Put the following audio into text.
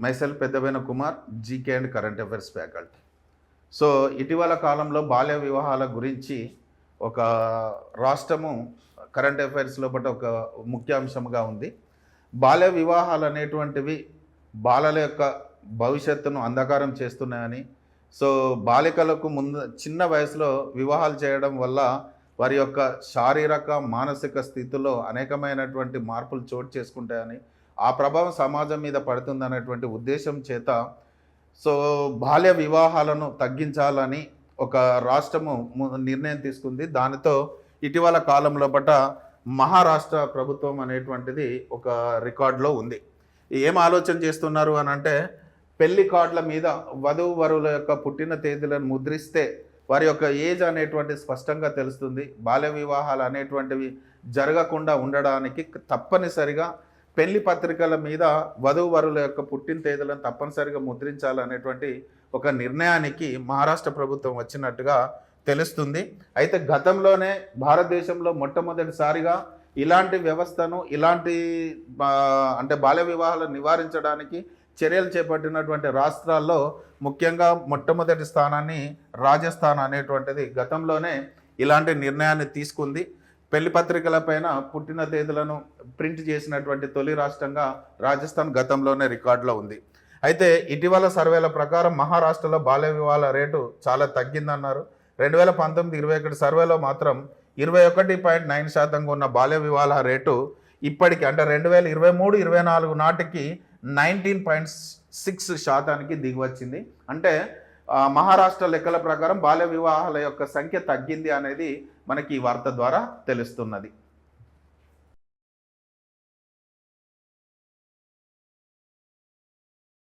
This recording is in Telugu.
Myself Peddaboina Kumar, GK and current affairs faculty. So ఇటీవల కాలంలో బాల్య వివాహాల గురించి ఒక రాష్ట్రము కరెంట్ అఫైర్స్ లోపల ఒక ముఖ్య అంశంగా ఉంది. బాల్య వివాహాలు అనేటువంటివి బాలల యొక్క భవిష్యత్తును అంధకారం చేస్తున్నాయని, సో బాలికలకు ముందు చిన్న వయసులో వివాహాలు చేయడం వల్ల వారి యొక్క శారీరక మానసిక స్థితిలో అనేకమైనటువంటి మార్పులు చోటు చేసుకుంటాయని, ఆ ప్రభావం సమాజం మీద పడుతుందనేటువంటి ఉద్దేశం చేత సో బాల్య వివాహాలను తగ్గించాలని ఒక రాష్ట్రము నిర్ణయం తీసుకుంది. దానితో ఇటీవల కాలంలో మహారాష్ట్ర ప్రభుత్వం అనేటువంటిది ఒక రికార్డులో ఉంది. ఏం ఆలోచన చేస్తున్నారు అని అంటే, పెళ్లి కార్డుల మీద వధూవరుల యొక్క పుట్టిన తేదీలను ముద్రిస్తే వారి యొక్క ఏజ్ అనేటువంటి స్పష్టంగా తెలుస్తుంది. బాల్య వివాహాలు అనేటువంటివి జరగకుండా ఉండడానికి తప్పనిసరిగా పెళ్లి పత్రికల మీద వధూవరుల యొక్క పుట్టిన తేదీలను తప్పనిసరిగా ముద్రించాలనేటువంటి ఒక నిర్ణయానికి మహారాష్ట్ర ప్రభుత్వం వచ్చినట్టుగా తెలుస్తుంది. అయితే గతంలోనే భారతదేశంలో మొట్టమొదటిసారిగా ఇలాంటి వ్యవస్థను అంటే బాల్య వివాహాలను నివారించడానికి చర్యలు చేపట్టినటువంటి రాష్ట్రాల్లో ముఖ్యంగా మొట్టమొదటి స్థానాన్ని రాజస్థాన్ అనేటువంటిది గతంలోనే ఇలాంటి నిర్ణయాన్ని తీసుకుంది. పెళ్లి పత్రికలపైన పుట్టిన తేదీలను ప్రింట్ చేసినటువంటి తొలి రాష్ట్రంగా రాజస్థాన్ గతంలోనే రికార్డులో ఉంది. అయితే ఇటీవల సర్వేల ప్రకారం మహారాష్ట్రలో బాల్య వివాహాల రేటు చాలా తగ్గిందన్నారు. 2019-21 సర్వేలో మాత్రం 21.9% ఉన్న బాల్య వివాహాల రేటు ఇప్పటికి అంటే 2023-24 నాటికి 19.6% దిగివచ్చింది. అంటే మహారాష్ట్ర లెక్కల ప్రకారం బాల్య వివాహాల యొక్క సంఖ్య తగ్గింది అనేది మనకి ఈ వార్త ద్వారా తెలుస్తున్నది.